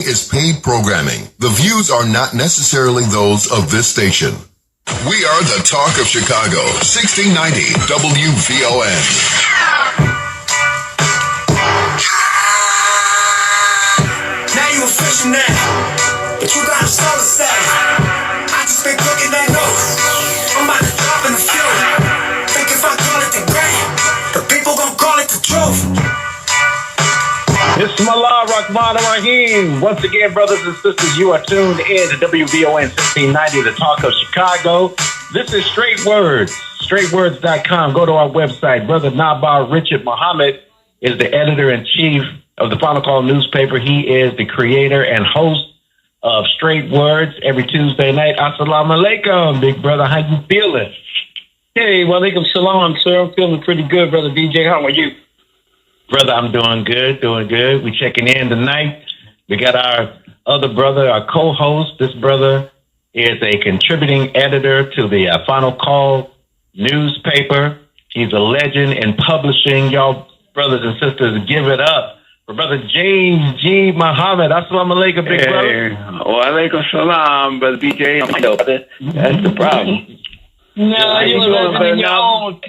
Is paid programming. The views are not necessarily those of this station. We are the talk of Chicago, 1690 WVON. Now you official now, but you got a solar status. I just been cooking that note. I'm about to drop in the field. Think if I call it the great, the people gon' call it the truth. Bismillah Rahman Rahim. Once again, brothers and sisters, you are tuned in to WVON 1690, the talk of Chicago. This is Straight Words, straightwords.com. Go to our website. Brother Nabar Richard Muhammad is the editor-in-chief of the Final Call newspaper. He is the creator and host of Straight Words every Tuesday night. Assalamu alaikum, big brother. How you feeling? Hey, walaikum salam, sir. I'm feeling pretty good, brother DJ. How are you? Brother, I'm doing good. We checking in tonight. We got our other brother, our co-host. This brother is a contributing editor to the Final Call newspaper. He's a legend in publishing. Y'all, brothers and sisters, give it up for Brother James G. Muhammad. Assalamu alaikum, big brother. Wa alaikum salam, Brother BJ. That's the problem. No, you're a legend in your own.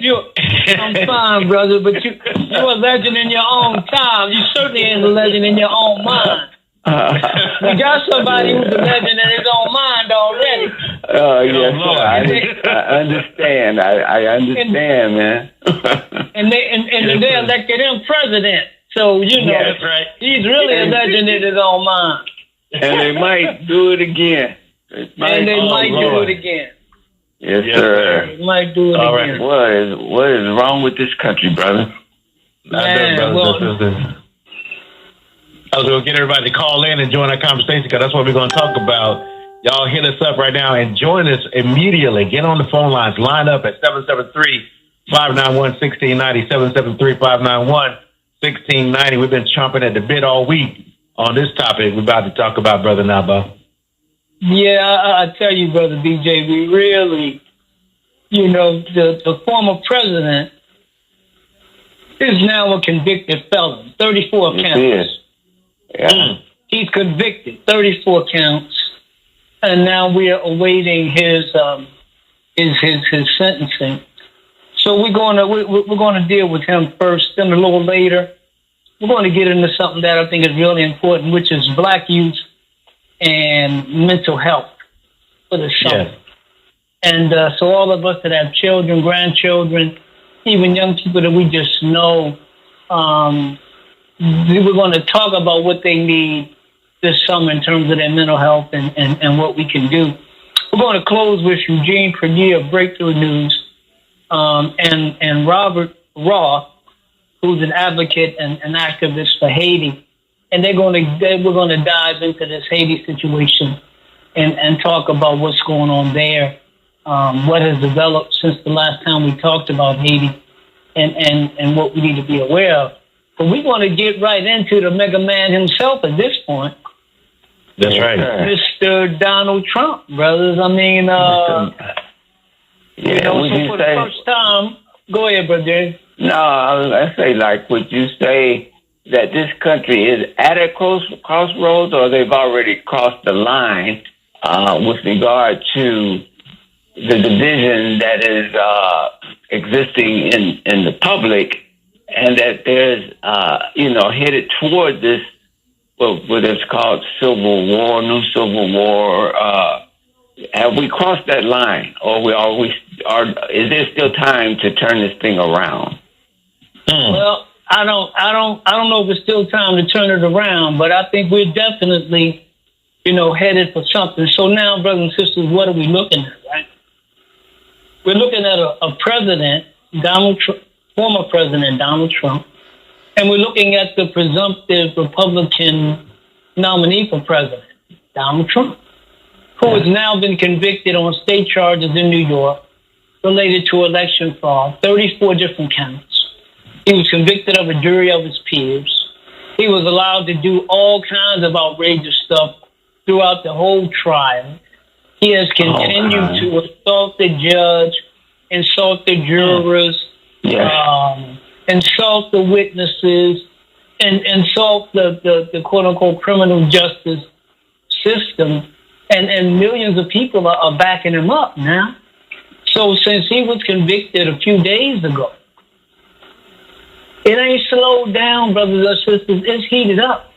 I'm fine, brother, but you're a legend in your own time. You certainly ain't a legend in your own mind. We got somebody who's a legend in his own mind already. Oh, yes, I understand. I understand, man. and they elected him president. So, you know, that's right. He's really a legend in his own mind. And they might do it again. They might do it again. Yes, sir. They might do it again. What is wrong with this country, brother? Man, I was going to get everybody to call in and join our conversation because that's what we're going to talk about. Y'all hit us up right now and join us immediately. Get on the phone lines. Line up at 773-591-1690, 773-591-1690. We've been chomping at the bit all week on this topic we're about to talk about, Brother Naba. Yeah, I tell you, Brother BJ, we really, the former president is now a convicted felon, 34 counts. Yeah. He's convicted, 34 counts, and now we are awaiting his sentencing. So we're going to deal with him first. Then a little later, we're going to get into something that I think is really important, which is black youth and mental health for the summer. Yes. And so all of us that have children, grandchildren, even young people that we just know, we're going to talk about what they need this summer in terms of their mental health and what we can do. We're going to close with Eugene Prunier of Breakthrough News and Robert Roth, who's an advocate and an activist for Haiti. And we're going to dive into this Haiti situation and talk about what's going on there, what has developed since the last time we talked about Haiti, and what we need to be aware of. But we want to get right into the MAGA Man himself at this point. That's right. Mr. Donald Trump, brothers. I mean, so for the first time, go ahead, brother. No, I say, would you say that this country is at a crossroads, or they've already crossed the line with regard to the division that is existing in the public, and that there's headed toward this what is called civil war, new civil war? Have we crossed that line, or is there still time to turn this thing around? Well, I don't know if it's still time to turn it around, but I think we're definitely, headed for something. So now, brothers and sisters, what are we looking at, right? We're looking at a president, former President Donald Trump, and we're looking at the presumptive Republican nominee for president, Donald Trump, who has now been convicted on state charges in New York related to election fraud, 34 different counts. He was convicted of a jury of his peers. He was allowed to do all kinds of outrageous stuff throughout the whole trial. He has continued to assault the judge, insult the jurors, insult the witnesses, and solve the quote unquote criminal justice system, and millions of people are backing him up now. So since he was convicted a few days ago, it ain't slowed down, brothers and sisters. It's heated up.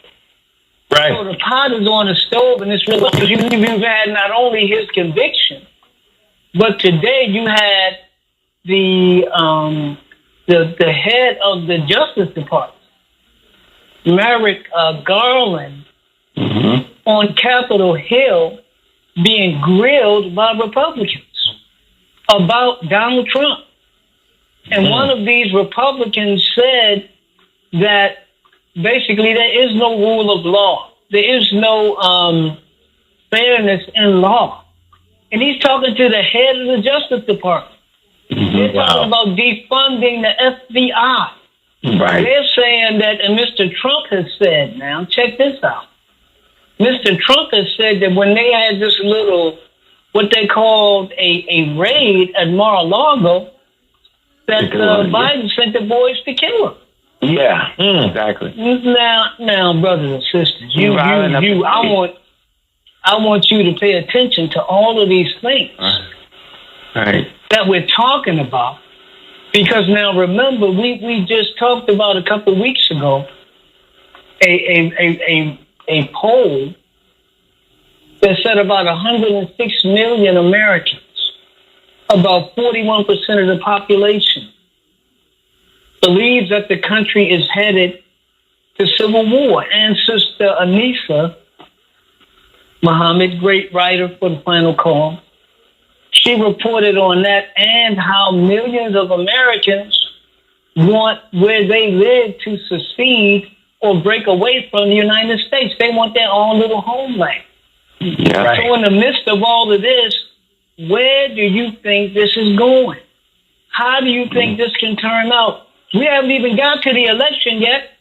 Right. So the pot is on the stove, and it's really, you've had not only his conviction, but today you had the head of the Justice Department, Merrick Garland, on Capitol Hill being grilled by Republicans about Donald Trump. And one of these Republicans said that basically there is no rule of law. There is no fairness in law. And he's talking to the head of the Justice Department. They're talking about defunding the FBI. Right. They're saying that, and Mr. Trump has said, now, check this out. Mr. Trump has said that when they had this little, what they called a raid at Mar-a-Lago, that Biden sent the boys to kill him. Yeah, exactly. Now, brothers and sisters, I want you to pay attention to all of these things that we're talking about, because now remember, we just talked about a couple of weeks ago a poll that said about 106 million Americans, about 41% of the population, believes that the country is headed to civil war. And Sister Anissa Muhammad, great writer for The Final Call, she reported on that and how millions of Americans want where they live to secede or break away from the United States. They want their own little homeland. Yeah, right. So in the midst of all of this, where do you think this is going? How do you think this can turn out? We haven't even got to the election yet.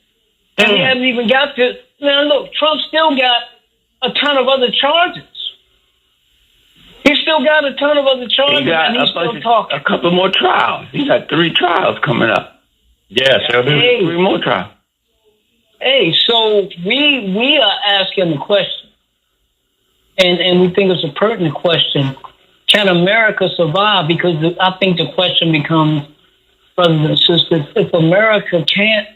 And we haven't even got to... Now, look, Trump still got a ton of other charges. He's still got a ton of other charges, and he's still talking. A couple more trials. He got 3 trials coming up. Yeah, so there's 3 more trials. Hey, so we are asking the question, and we think it's a pertinent question. Can America survive? Because I think the question becomes, brothers and sisters, if America can't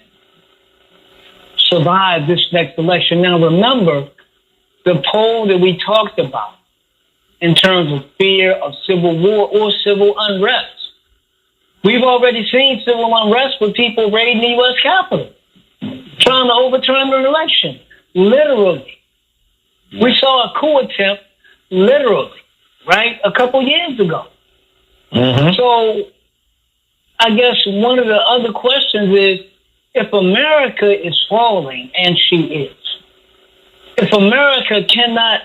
survive this next election. Now, remember, the poll that we talked about in terms of fear of civil war or civil unrest. We've already seen civil unrest with people raiding the U.S. Capitol, trying to overturn an election, literally. We saw a coup attempt, literally, right, a couple years ago. So I guess one of the other questions is, if America is falling, and she is, if America cannot,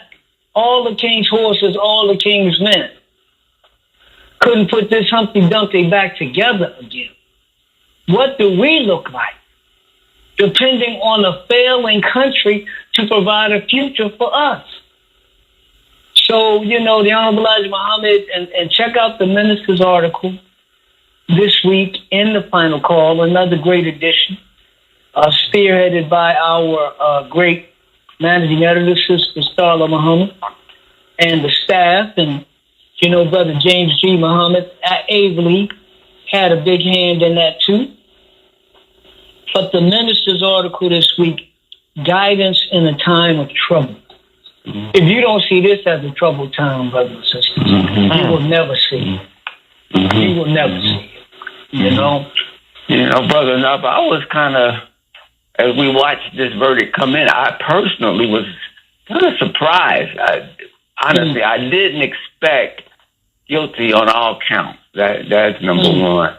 all the king's horses, all the king's men, couldn't put this Humpty Dumpty back together again, what do we look like, depending on a failing country to provide a future for us? So, the Honorable Elijah Muhammad, and check out the minister's article this week in The Final Call, another great edition, spearheaded by our great managing editor, Sister Starla Muhammad, and the staff, and, Brother James G. Muhammad at Avely had a big hand in that too. But the minister's article this week, Guidance in a Time of Trouble. If you don't see this as a troubled time, brothers and sisters, you will never see it. You will never see it, Brother Nub, I was kind of, as we watched this verdict come in, I personally was kind of surprised. Honestly, I didn't expect guilty on all counts. That's number one.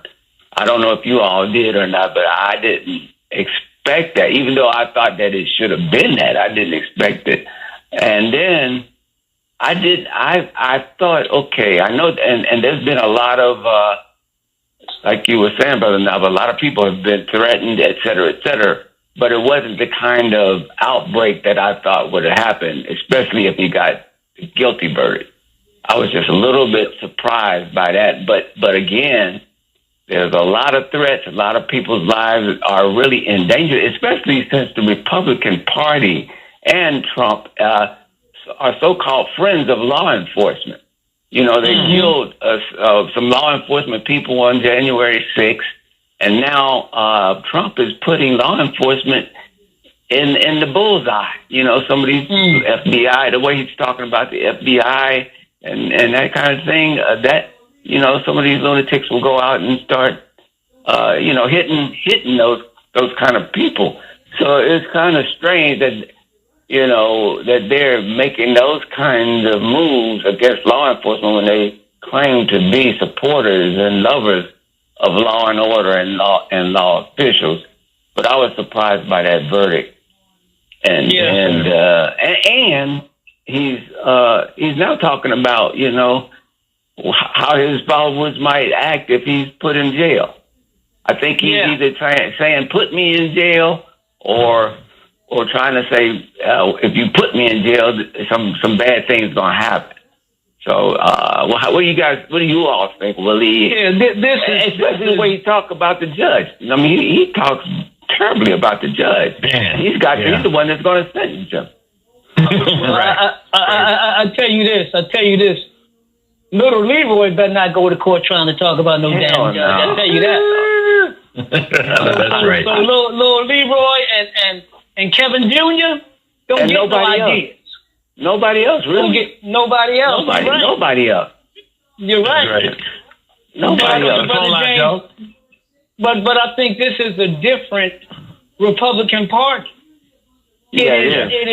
I don't know if you all did or not, but I didn't expect that, even though I thought that it should have been that. I didn't expect it. And then I thought, okay, I know, and there's been a lot of, like you were saying, Brother Nub, a lot of people have been threatened, et cetera, but it wasn't the kind of outbreak that I thought would have happened, especially if he got a guilty verdict. I was just a little bit surprised by that. But again, There's a lot of threats. A lot of people's lives are really in danger, especially since the Republican Party and Trump are so-called friends of law enforcement. You know, they killed some law enforcement people on January 6th, and now Trump is putting law enforcement in the bullseye. You know, some of these FBI, the way he's talking about the FBI and that kind of thing, that, you know, some of these lunatics will go out and start, you know, hitting those kind of people. So it's kind of strange that, you know, that they're making those kinds of moves against law enforcement when they claim to be supporters and lovers of law and order and law officials. But I was surprised by that verdict. And he's now talking about, you know, how his followers might act if he's put in jail. I think he's either saying put me in jail or trying to say if you put me in jail, some bad things gonna happen. So, what do you all think? Will he? Yeah, especially the way he talk about the judge. I mean, he talks terribly about the judge. Man, he's the one that's going to sentence him. Right. I tell you this. Little Leroy better not go to court trying to talk about no damn judge. I tell you that. That's right. So little Leroy and Kevin Jr. don't get no ideas. Nobody else, really. Don't get nobody else. Nobody else. You're right. Nobody else. But I think this is a different Republican Party. It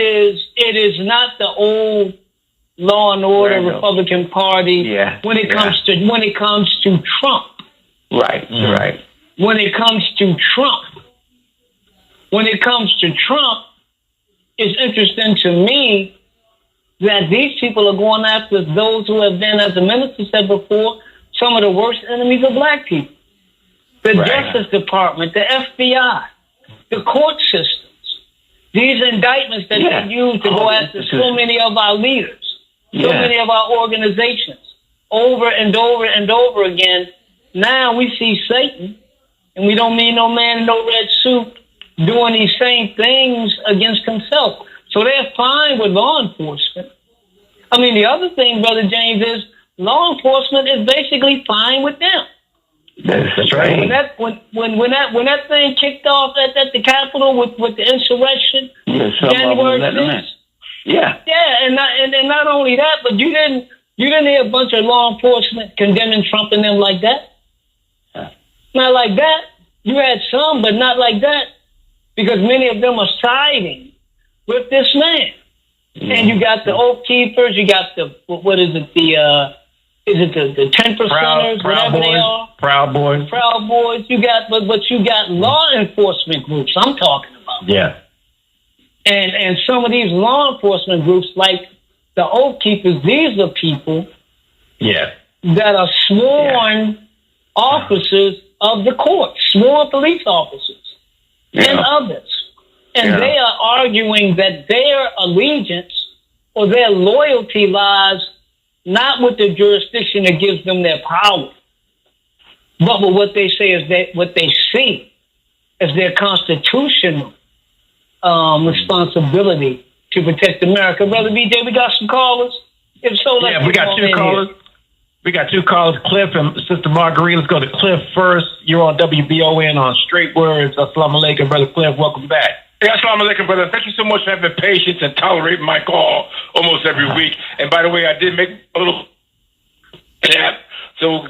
is not the old law and order Republican Party when it comes to Trump. Right. When it comes to Trump, it's interesting to me that these people are going after those who have been, as the minister said before, some of the worst enemies of black people. The Justice Department, the FBI, the court systems, these indictments that they use to go after so many of our leaders, so many of our organizations, over and over and over again. Now we see Satan, and we don't mean no man in no red suit doing these same things against himself. So they're fine with law enforcement. I mean, the other thing, Brother James, is law enforcement is basically fine with them. That's right. When that thing kicked off at the Capitol with the insurrection, January 6th. And not only that, but you didn't hear a bunch of law enforcement condemning Trump and them like that. Not like that. You had some, but not like that, because many of them are siding with this man. And you got the Oath Keepers, you got the the 10%ers, whatever they are. Proud Boys. You got, but you got law enforcement groups I'm talking about. Yeah. And some of these law enforcement groups, like the Oath Keepers, these are people that are sworn officers of the court, sworn police officers and others. And they are arguing that their allegiance or their loyalty lies not with the jurisdiction that gives them their power, but with what they say is what they see as their constitutional responsibility to protect America. Brother BJ, we got some callers. If so, we got two callers. We got two callers, Cliff and Sister Marguerite. Let's go to Cliff first. You're on WBON on Straight Words. Assalamu alaikum, Brother Cliff. Welcome back. Hey, assalamu alaikum, brother. Thank you so much for having patience and tolerating my call almost every week. And by the way, I did make a little chat, so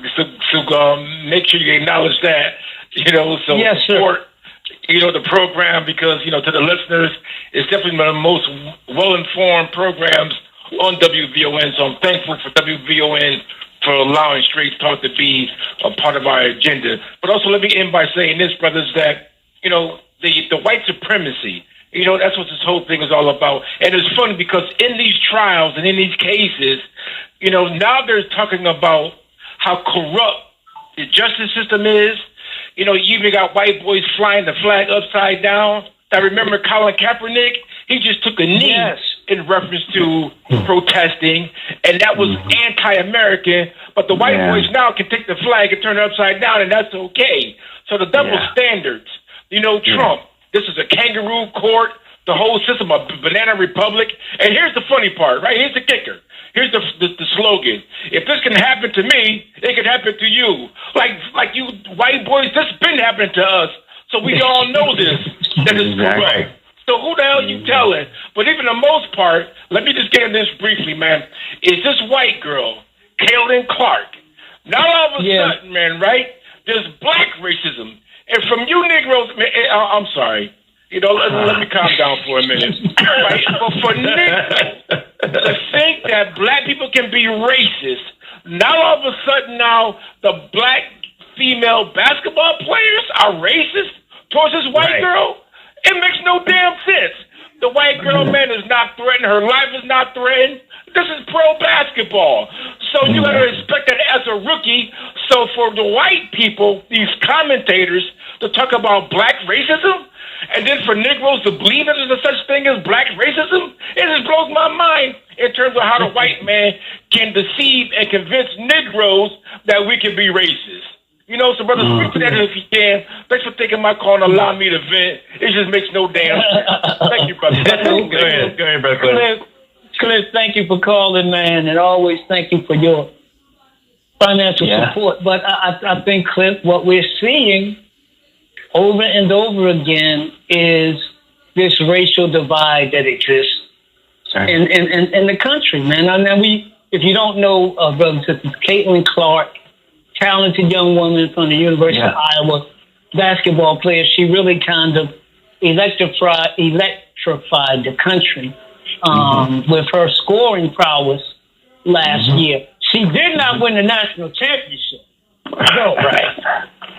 make sure you acknowledge that, so support, the program, because, to the listeners, it's definitely one of the most well-informed programs on WVON. So I'm thankful for WVON for allowing Straight Talk to be a part of our agenda. But also let me end by saying this, brothers, that, the white supremacy, that's what this whole thing is all about. And it's funny because in these trials and in these cases, now they're talking about how corrupt the justice system is. You even got white boys flying the flag upside down. I remember Colin Kaepernick, he just took a knee in reference to protesting, and that was anti-American. but the white boys now can take the flag and turn it upside down, and that's okay. So the double standards, Trump, this is a kangaroo court, the whole system, a banana republic. And here's the funny part, right? Here's the kicker. Here's the slogan. If this can happen to me, it can happen to you. Like you white boys, this has been happening to us. So we all know this, that it's correct. So who the hell you telling? But even the most part, let me just get into this briefly, man. Is this white girl, Kaylin Clark? Now all of a sudden, man, right? There's black racism. And from you Negroes, man, I'm sorry. Let me calm down for a minute. Right? But for Negroes to think that black people can be racist, now all of a sudden the black female basketball players are racist towards this white girl? It makes no damn sense. The white girl, man, is not threatened. Her life is not threatened. This is pro basketball. So you got to respect that as a rookie. So for the white people, these commentators, to talk about black racism, and then for Negroes to believe that there's a such thing as black racism, it just blows my mind in terms of how the white man can deceive and convince Negroes that we can be racist. So brother, speak to that if you can. Thanks for taking my call and allowing me to vent. It just makes no damn sense. Thank you, brother. Go ahead, brother. Cliff, thank you for calling, man, and always thank you for your financial support. But I think, Cliff, what we're seeing over and over again is this racial divide that exists in the country, man. And if you don't know, brothers and sisters, Caitlin Clark, talented young woman from the University of Iowa, basketball player. She really kind of electrified the country with her scoring prowess last year. She did not win the national championship. No, right.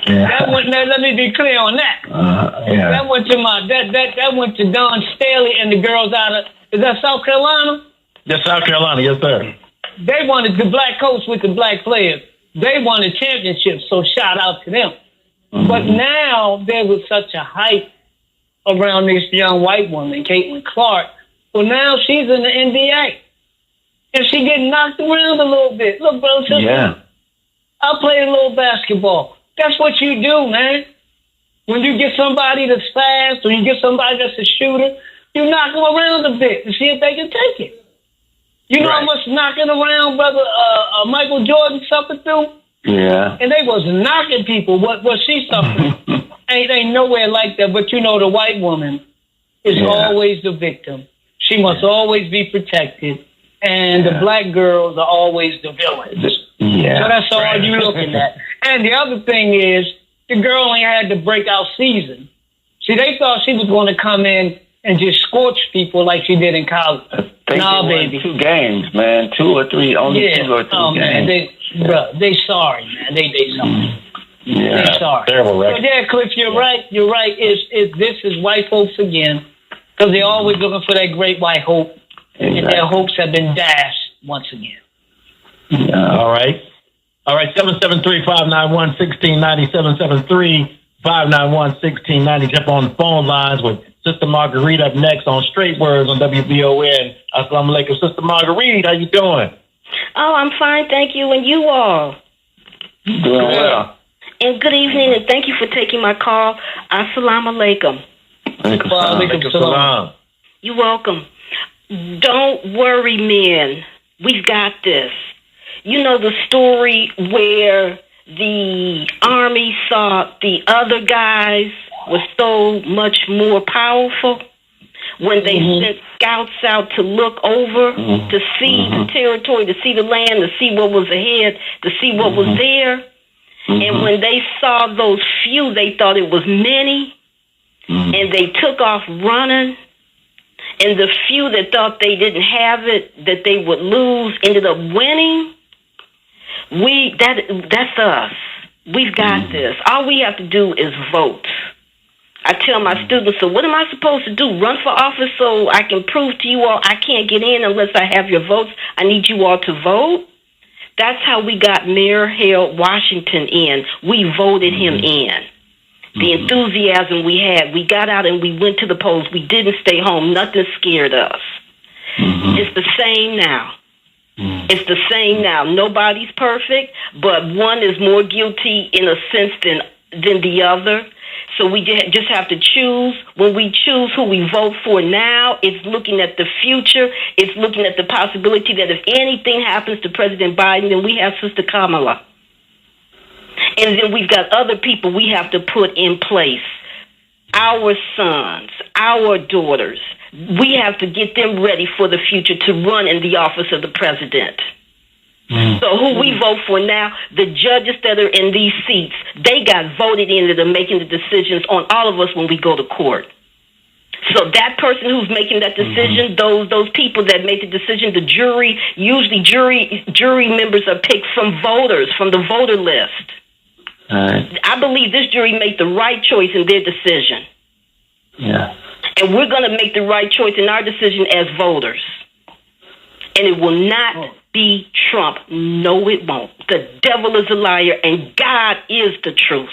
That went. Now, let me be clear on that. That went to that went to Don Staley and the girls out of, is that South Carolina? Yes, South Carolina. Yes, sir. They wanted the black coach with the black players. They won a championship, so shout out to them. But now there was such a hype around this young white woman, Caitlin Clark. Well, now she's in the NBA. And she getting knocked around a little bit. Look, bro, I played a little basketball. That's what you do, man. When you get somebody that's fast or you get somebody that's a shooter, you knock them around a bit to see if they can take it. You know how much knocking around brother Michael Jordan suffered through? Yeah. And they was knocking people. What she suffered ain't nowhere like that. But the white woman is always the victim. She must always be protected. And the black girls are always the villains. So that's all you're looking at. And the other thing is, the girl only had the breakout season. See, they thought she was going to come in and just scorch people like she did in college. Nah, baby. 2 games, man. 2 or 3. Only 2 or 3 games. Man, they sorry, man. They sorry. Yeah. They sorry. Terrible record. So Cliff, you're right. You're right. This is white folks again, because they're always looking for that great white hope, and their hopes have been dashed once again. All right. 773-591-1690. 773-591-1690. Jump on the phone lines with Sister Marguerite up next on Straight Words on WVON. Assalamu alaikum, Sister Marguerite. How you doing? Oh, I'm fine, thank you. And you all? Doing well. And good evening, and thank you for taking my call. Assalamu alaikum. Alaikum salam. You're welcome. Don't worry, men. We've got this. You know the story where the army thought the other guys were so much more powerful when they sent scouts out to look over, to see the territory, to see the land, to see what was ahead, to see what was there. And when they saw those few, they thought it was many, and they took off running. And the few that thought they didn't have it, that they would lose, ended up winning. That's us. We've got this. All we have to do is vote. I tell my students, so what am I supposed to do? Run for office so I can prove to you all I can't get in unless I have your votes? I need you all to vote. That's how we got Mayor Harold Washington in. We voted him in. The enthusiasm we had, we got out and we went to the polls. We didn't stay home. Nothing scared us. It's the same now. It's the same now. Nobody's perfect, but one is more guilty in a sense than the other. So we just have to choose. When we choose who we vote for now, it's looking at the future. It's looking at the possibility that if anything happens to President Biden, then we have Sister Kamala. And then we've got other people we have to put in place. Our sons, our daughters. We have to get them ready for the future to run in the office of the president. So who we vote for now, the judges that are in these seats, they got voted into making the decisions on all of us when we go to court. So that person who's making that decision, those people that make the decision, the jury, usually jury members are picked from voters, from the voter list. I believe this jury made the right choice in their decision. Yeah. And we're going to make the right choice in our decision as voters. And it will not be Trump. No, it won't. The devil is a liar, and God is the truth.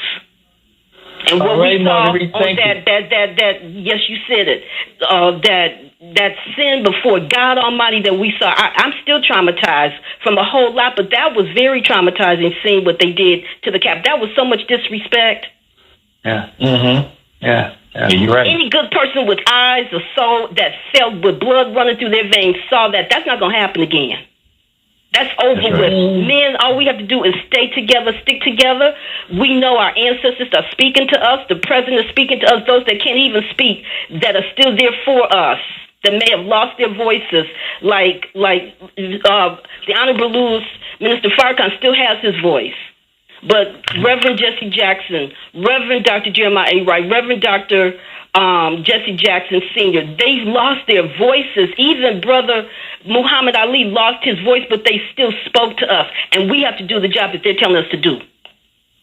And what we saw, yes, you said it, that sin before God Almighty that we saw, I'm still traumatized from a whole lot, but that was very traumatizing seeing what they did to the Cap. That was so much disrespect. Yeah. Yeah, you're right. Any good person with eyes or soul that felt with blood running through their veins saw that. That's not going to happen again. That's over with. Men, all we have to do is stay together, stick together. We know our ancestors are speaking to us. The president is speaking to us. Those that can't even speak, that are still there for us, that may have lost their voices, like the Honorable Louis, Minister Farrakhan still has his voice. But Reverend Jesse Jackson, Reverend Dr. Jeremiah A. Wright, Reverend Dr. Jesse Jackson Sr., they've lost their voices. Even Brother Muhammad Ali lost his voice, but they still spoke to us. And we have to do the job that they're telling us to do.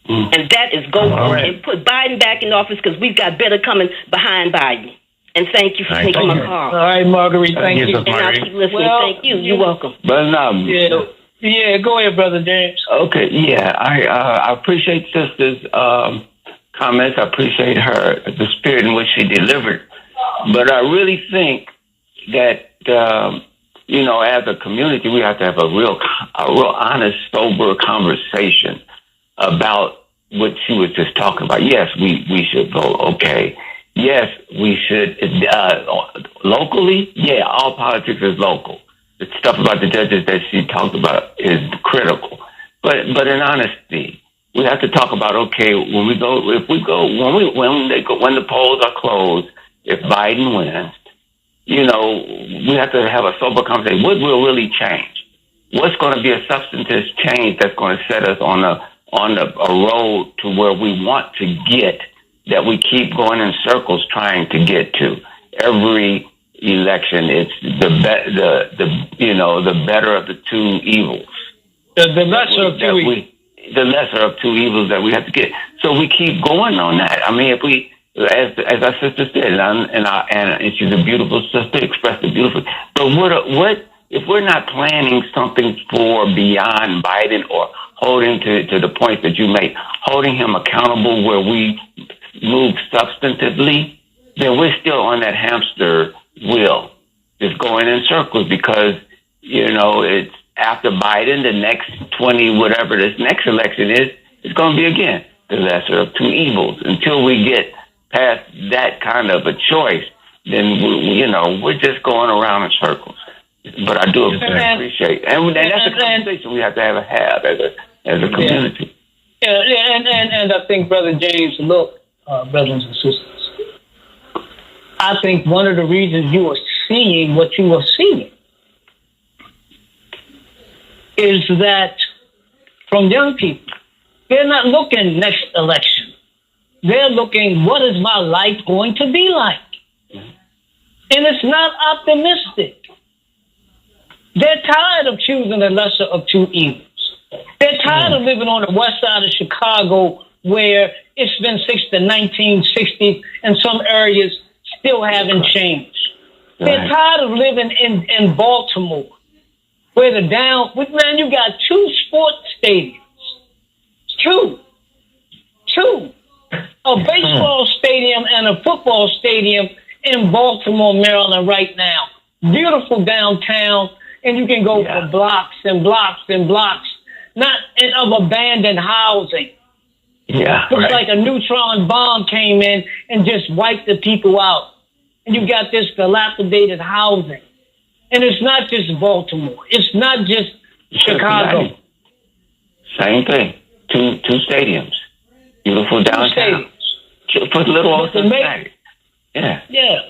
And that is go and put Biden back in office, because we've got better coming behind Biden. And thank you for taking my call. All right, Marguerite, thank you. And I'll keep listening. Thank you. You're welcome. But Yeah, go ahead, Brother James. Okay, I appreciate Sister's comments. I appreciate the spirit in which she delivered. But I really think that, as a community, we have to have a real honest, sober conversation about what she was just talking about. Yes, we should vote. Okay. Yes, we should. Locally, all politics is local. The stuff about the judges that she talked about is critical. But in honesty, we have to talk about, okay, when the polls are closed, if Biden wins, we have to have a sober conversation. What will really change? What's going to be a substantive change that's going to set us on a road to where we want to get, that we keep going in circles trying to get to? Every election, it's the better of the two evils. The lesser of two evils. The lesser of two evils that we have to get. So we keep going on that. I mean, if we, as our sister said, and she's a beautiful sister, expressed it beautifully. But what if we're not planning something for beyond Biden, or holding to the point that you make, holding him accountable where we move substantively, then we're still on that hamster wheel, just going in circles, because, it's after Biden, the next 20, whatever this next election is, it's going to be, again, the lesser of two evils. Until we get past that kind of a choice, then, we're just going around in circles. But I do appreciate, and that's a conversation we have to have as a community. And I think, Brother James, look, brothers and sisters, I think one of the reasons you are seeing what you are seeing is that from young people, they're not looking next election. They're looking, what is my life going to be like? And it's not optimistic. They're tired of choosing the lesser of two evils. They're tired of living on the west side of Chicago, where it's been since the 1960s, and some areas still haven't changed. Right. They're tired of living in Baltimore, where you got two sports stadiums. Two. A baseball stadium and a football stadium in Baltimore, Maryland right now. Beautiful downtown. and you can go for blocks and blocks and blocks, not of abandoned housing. Yeah, Looks like a neutron bomb came in and just wiped the people out. And you got this dilapidated housing. And it's not just Baltimore. It's not just Chicago. Same thing. Two stadiums. Beautiful downtown. Put little old Cincinnati. Yeah. Yeah.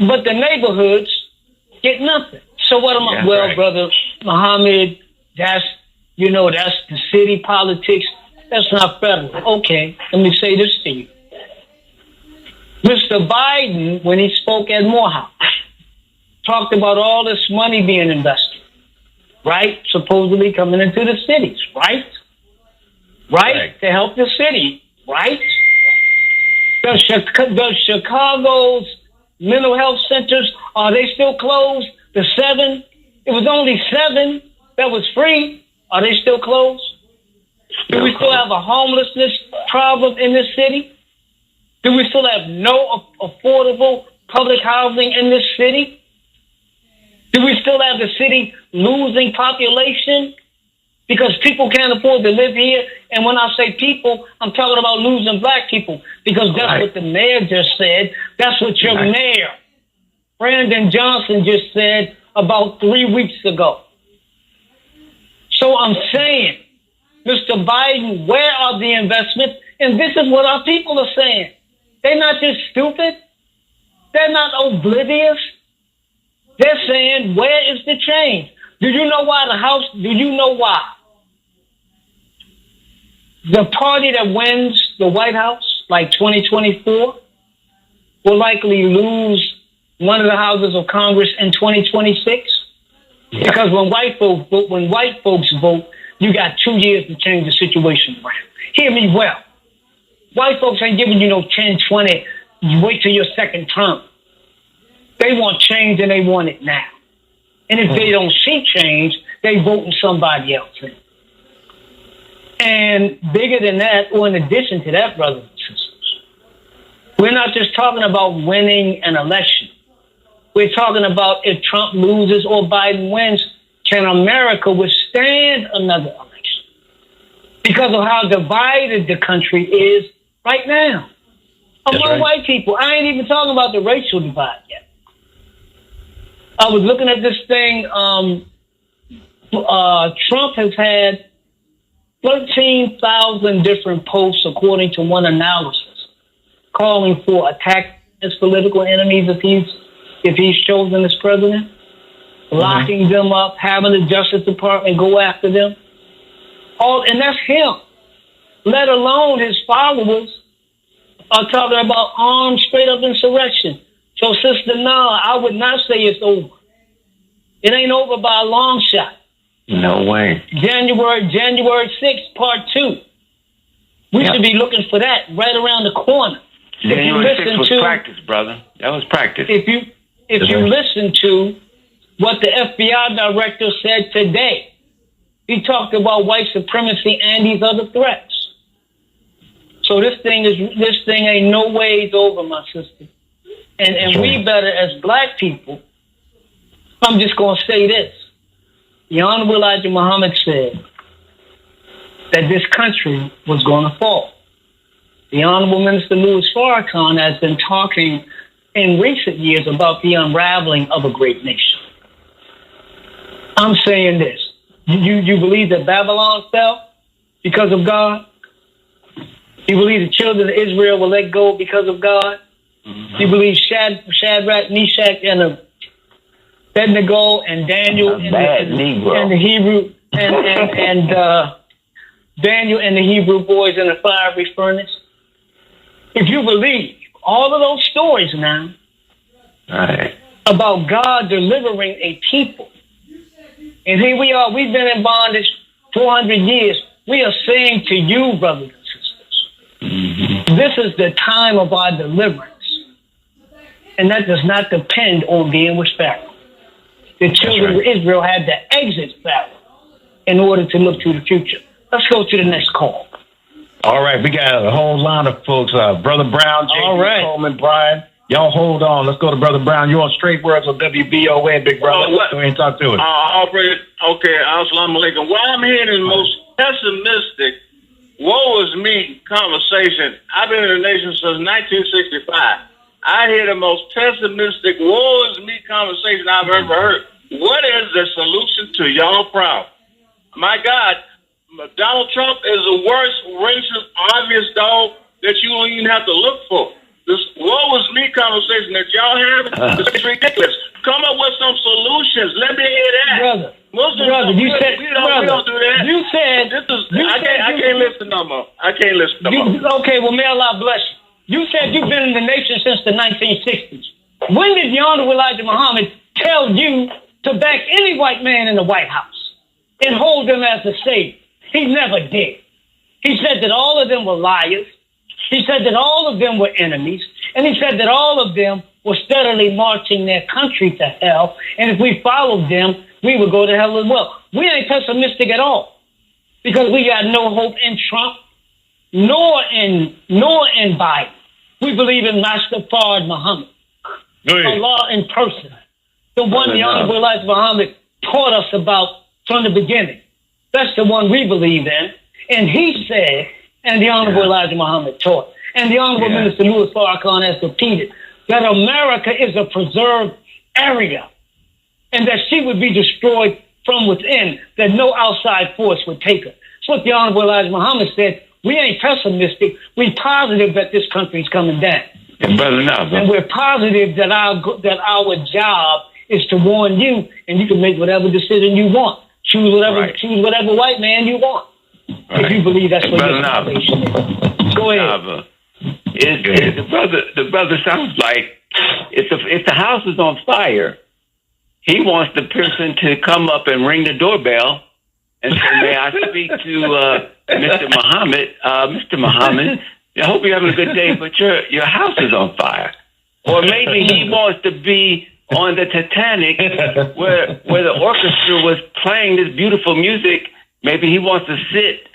But the neighborhoods get nothing. So what am I? Well, brother Muhammad, that's the city politics. That's not federal. Okay, let me say this to you. Mr. Biden, when he spoke at Morehouse, talked about all this money being invested, right? Supposedly coming into the cities, right? Right? To help the city, right? Does Chicago's mental health centers, are they still closed? The 7? It was only 7 that was free. Are they still closed? Do we still have a homelessness problem in this city? Do we still have no affordable public housing in this city? Do we still have the city losing population because people can't afford to live here? And when I say people, I'm talking about losing black people, because that's what the mayor just said. That's what your mayor, Brandon Johnson, just said about 3 weeks ago. So I'm saying, Mr. Biden, where are the investments? And this is what our people are saying. They're not just stupid. They're not oblivious. They're saying, where is the change? Do you know why do you know why? The party that wins the White House, like 2024, will likely lose one of the houses of Congress in 2026. Yeah. Because when white folks vote, you got 2 years to change the situation around. Hear me well. White folks ain't giving you no 10, 20, you wait till your second term. They want change and they want it now. And if they don't see change, they voting somebody else in. And bigger than that, or in addition to that, brothers and sisters, we're not just talking about winning an election. We're talking about if Trump loses or Biden wins, can America withstand another election? Because of how divided the country is right now among white people. I ain't even talking about the racial divide yet. I was looking at this thing. Trump has had 13,000 different posts, according to one analysis, calling for attacking his political enemies if he's chosen as president, locking them up, having the Justice Department go after them. And that's him. Let alone his followers are talking about armed straight up insurrection. So, Sister Nala, I would not say it's over. It ain't over by a long shot. No way. January 6th, part 2. We should be looking for that right around the corner. January 6th was practice, brother. That was practice. If you listen to what the FBI director said today, he talked about white supremacy and these other threats. So this thing ain't no ways over, my sister. And we better, as black people, I'm just going to say this. The Honorable Elijah Muhammad said that this country was going to fall. The Honorable Minister Louis Farrakhan has been talking in recent years about the unraveling of a great nation. I'm saying this. You believe that Babylon fell because of God? You believe the children of Israel were let go because of God? You believe Shadrach, Meshach, and Abednego and Daniel and the Hebrew and Daniel and the Hebrew boys in the fiery furnace? If you believe all of those stories now about God delivering a people, and here we are, we've been in bondage 400 years. We are saying to you, brothers and sisters, this is the time of our deliverance. And that does not depend on being with Pharaoh. The children of Israel had to exit Pharaoh in order to look to the future. Let's go to the next call. All right, we got a whole line of folks. Brother Brown, J.D. Coleman, Brian, Y'all hold on. Let's go to Brother Brown. You're on Straight Words on WBON, big brother. Go ahead and talk to us. Okay, assalamu alaikum. What I'm hearing is the most pessimistic, woe is me conversation. I've been in the nation since 1965. I hear the most pessimistic, woe is me conversation I've ever heard. What is the solution to y'all problem? My God, Donald Trump is the worst, racist, obvious dog that you don't even have to look for. This woe is me conversation that y'all have is ridiculous. Come up with some solutions. Let me hear that. Brother, you said we don't do that. You said I can't listen no more. I can't listen no more. Okay, well, may Allah bless you. You said you've been in the nation since the 1960s. When did the Honorable Elijah Muhammad tell you to back any white man in the White House and hold them as a savior? He never did. He said that all of them were liars. He said that all of them were enemies. And he said that all of them were steadily marching their country to hell. And if we followed them, we would go to hell as well. We ain't pessimistic at all because we got no hope in Trump, nor in Biden. We believe in Master Fard Muhammad, Allah in person, the one the Honorable Elijah Muhammad taught us about from the beginning. That's the one we believe in. And he said, and the Honorable Elijah Muhammad taught, and the Honorable Minister Louis Farrakhan has repeated, that America is a preserved area and that she would be destroyed from within, that no outside force would take her. That's what the Honorable Elijah Muhammad said. We ain't pessimistic. We're positive that this country's coming down. And we're positive that our job is to warn you, and you can make whatever decision you want. Choose whatever white man you want. If you believe that's what your salvation is. Go ahead. The brother sounds like if the house is on fire, he wants the person to come up and ring the doorbell and say, "May I speak to Mr. Muhammad? Mr. Muhammad, I hope you're having a good day, but your house is on fire." Or maybe he wants to be on the Titanic where the orchestra was playing this beautiful music. Maybe he wants to sit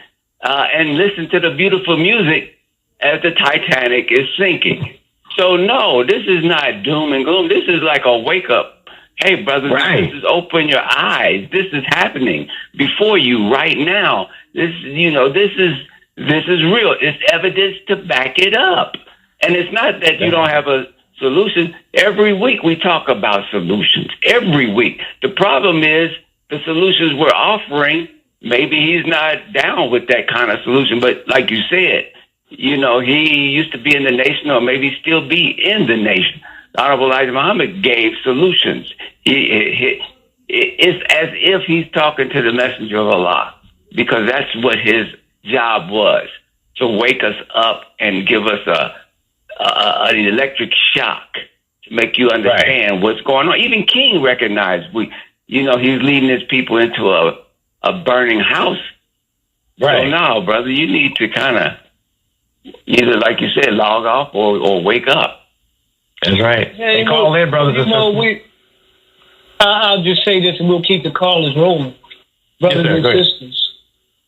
and listen to the beautiful music as the Titanic is sinking. So, no, this is not doom and gloom. This is like a wake-up. Hey, brothers and sisters, open your eyes. This is happening before you right now. This is real. It's evidence to back it up. And it's not that you don't have a solution. Every week we talk about solutions. Every week. The problem is the solutions we're offering, maybe he's not down with that kind of solution. But like you said, he used to be in the nation or maybe still be in the nation. The Honorable Elijah Muhammad gave solutions. It's as if he's talking to the messenger of Allah, because that's what his job was, to wake us up and give us an electric shock to make you understand what's going on. Even King recognized he's leading his people into a burning house. Right. So now, brother, you need to kind of either, like you said, log off or wake up. That's right. Hey, call in, brothers and sisters. I'll just say this, and we'll keep the callers rolling. Brothers and sisters,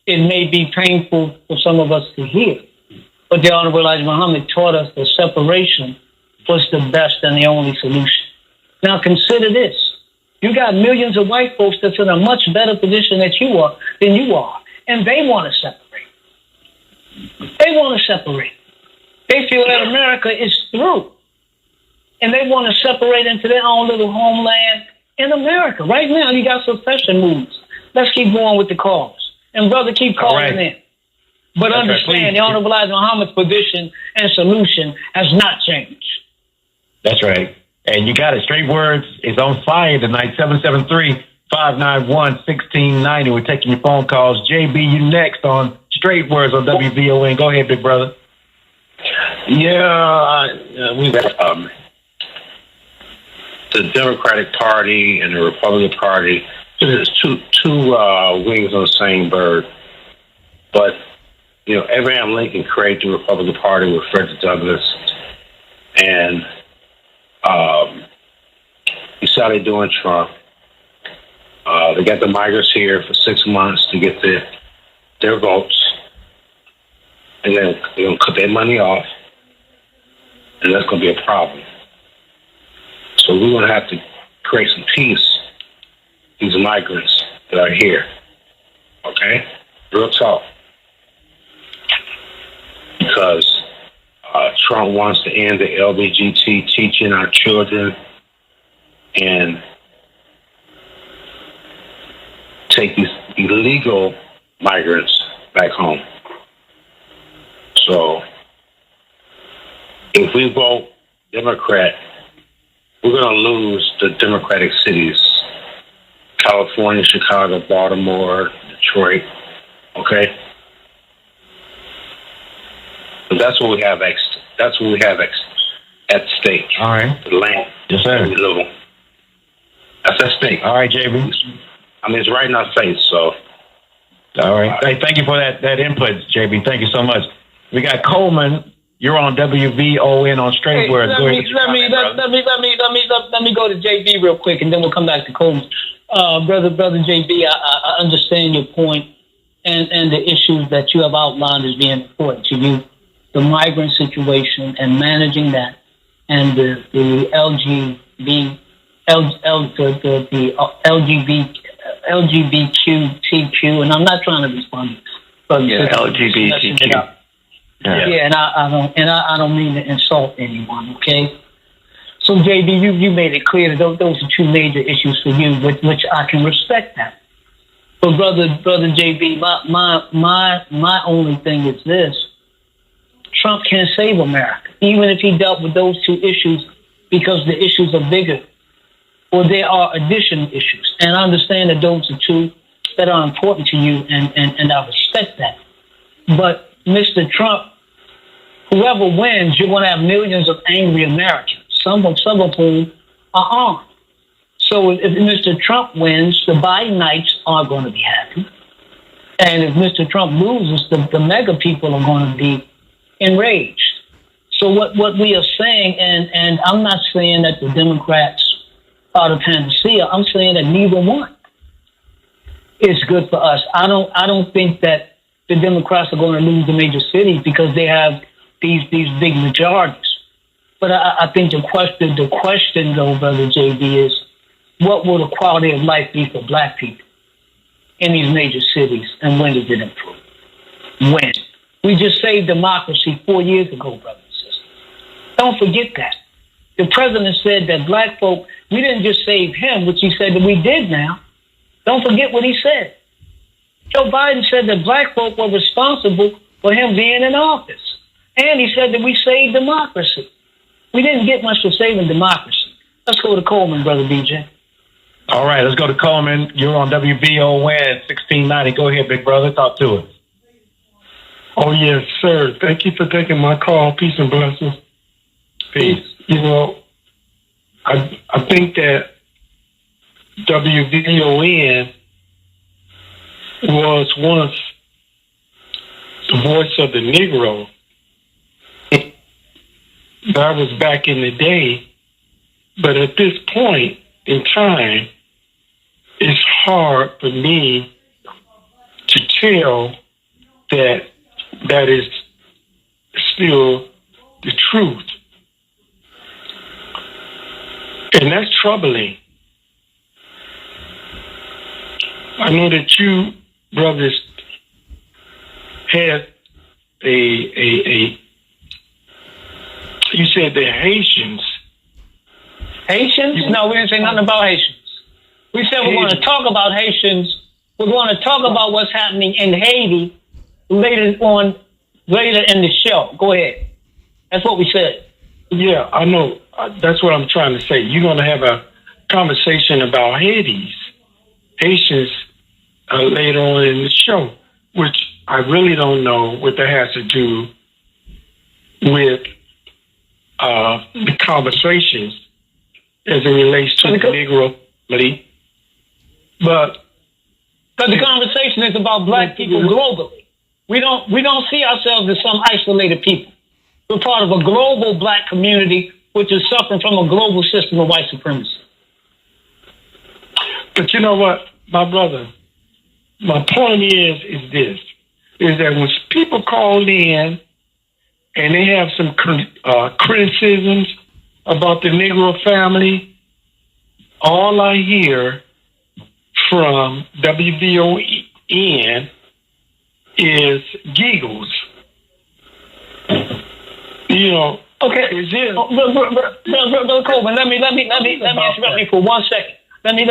it may be painful for some of us to hear, but the Honorable Elijah Muhammad taught us that separation was the best and the only solution. Now consider this. You got millions of white folks that's in a much better position than you are, and they want to separate. They feel that America is through, and they want to separate into their own little homeland in America. Right now, you got secession moves. Let's keep going with the calls. And brother, keep calling in. But understand, the Honorable Elijah Muhammad's position and solution has not changed. That's right. And you got it. Straight Words is on fire tonight. 773-591-1690. We're taking your phone calls. JB, you next on Straight Words on WVON. Go ahead, big brother. We've got the Democratic Party and the Republican Party. There's two wings on the same bird. But, Abraham Lincoln created the Republican Party with Frederick Douglass. And you saw they doing Trump. They got the migrants here for 6 months to get their votes. And then they're going to cut their money off. And that's going to be a problem. So we're going to have to create some peace, these migrants that are here. Okay? Real talk. Because Trump wants to end the LGBT teaching our children and take these illegal migrants back home. So if we vote Democrat, we're going to lose the Democratic cities. California, Chicago, Baltimore, Detroit. Okay? But that's what we have at stake. All right. The land. Yes, sir. We live on. That's at stake. All right, JB. I mean, it's right in our face, so. All right. Hey, thank you for that input, JB. Thank you so much. We got Coleman. You're on WVON on Straight Words. Let me go to JB real quick, and then we'll come back to Coleman. Brother JB, I understand your point and the issues that you have outlined as being important to you. The migrant situation and managing that, and the LGBTQ, and I'm not trying to be funny, but LGBTQ. Yeah, and I don't mean to insult anyone. Okay, so JB, you made it clear that those are two major issues for you, which I can respect that. But brother JB, my only thing is this: Trump can't save America, even if he dealt with those two issues, because the issues are bigger, or there are additional issues. And I understand that those are two that are important to you, and I respect that. But Mr. Trump, whoever wins, you're going to have millions of angry Americans, some of whom are armed. So if Mr. Trump wins, the Bidenites are going to be happy. And if Mr. Trump loses, the MAGA people are going to be enraged. So what we are saying, and I'm not saying that the Democrats are the panacea, I'm saying that neither one is good for us. I don't think that the Democrats are going to lose the major cities because they have these big majorities. But I think the question though, Brother JB, is what will the quality of life be for black people in these major cities, and when does it improve? When? We just saved democracy 4 years ago, brothers and sisters. Don't forget that. The president said that black folk, we didn't just save him, which he said that we did now. Don't forget what he said. Joe Biden said that black folk were responsible for him being in office. And he said that we saved democracy. We didn't get much for saving democracy. Let's go to Coleman, Brother BJ. All right, let's go to Coleman. You're on WVON 1690. Go ahead, big brother. Talk to us. Oh, yes, sir. Thank you for taking my call. Peace and blessings. Peace. You know, I think that WVON was once the voice of the Negro. That was back in the day. But at this point in time, it's hard for me to tell that that is still the truth. And that's troubling. I know that you, brothers, had you said the Haitians. Haitians? No, we didn't say nothing about Haitians. We said we're going to talk about Haitians. We're going to talk about what's happening in Haiti later in the show. Go ahead. That's what we said. Yeah, I know. That's what I'm trying to say. You're going to have a conversation about Haitians later on in the show, which I really don't know what that has to do with the conversations as it relates to the Negro community. But the conversation is about black people globally. We don't see ourselves as some isolated people. We're part of a global black community which is suffering from a global system of white supremacy. But you know what, my brother? My point is this, is that when people call in and they have some criticisms about the Negro family, all I hear from WVON is giggles. You know. Okay. Brother Coleman, let me interrupt you for 1 second. Let me,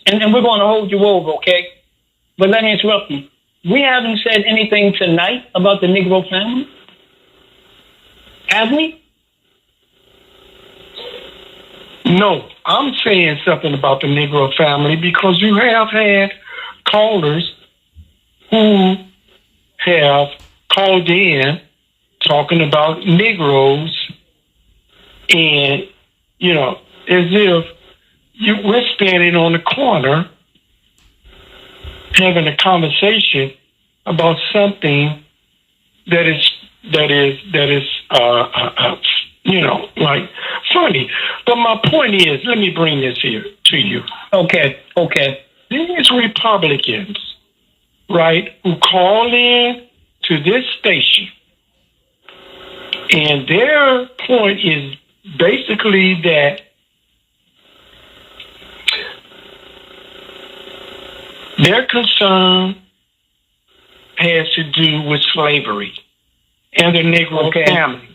and we're going to hold you over, okay? But let me interrupt you. We haven't said anything tonight about the Negro family, have we? No, I'm saying something about the Negro family because you have had callers who have called in talking about Negroes, and, you know, as if we're standing on the corner having a conversation about something that is you know, like funny. But my point is, let me bring this here to you. Okay. These Republicans, right, who call in to this station, and their point is basically that their concern has to do with slavery and the Negro family.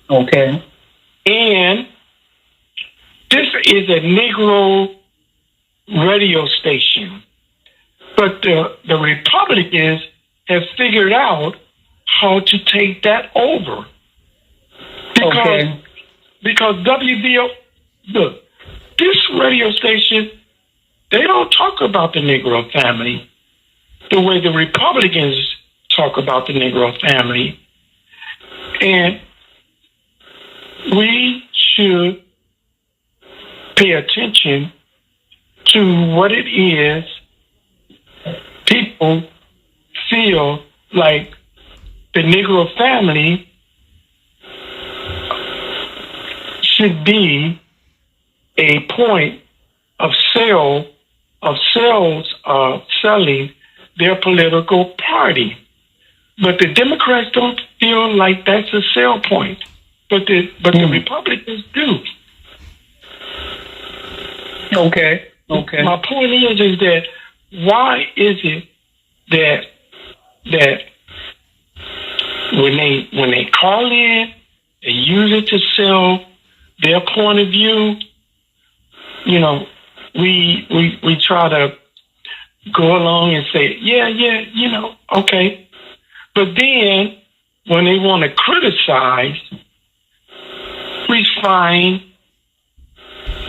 Okay. And this is a Negro radio station. But the Republicans have figured out how to take that over. Because WVO, look, this radio station, they don't talk about the Negro family the way the Republicans talk about the Negro family. And we should pay attention to what it is people feel like the Negro family should be a point of selling their political party. But the Democrats don't feel like that's a sell point. But the Republicans do. Okay. My point is that why is it that when they call in, they use it to sell their point of view, you know, we try to go along and say, yeah, you know, okay. But then when they want to criticize, we find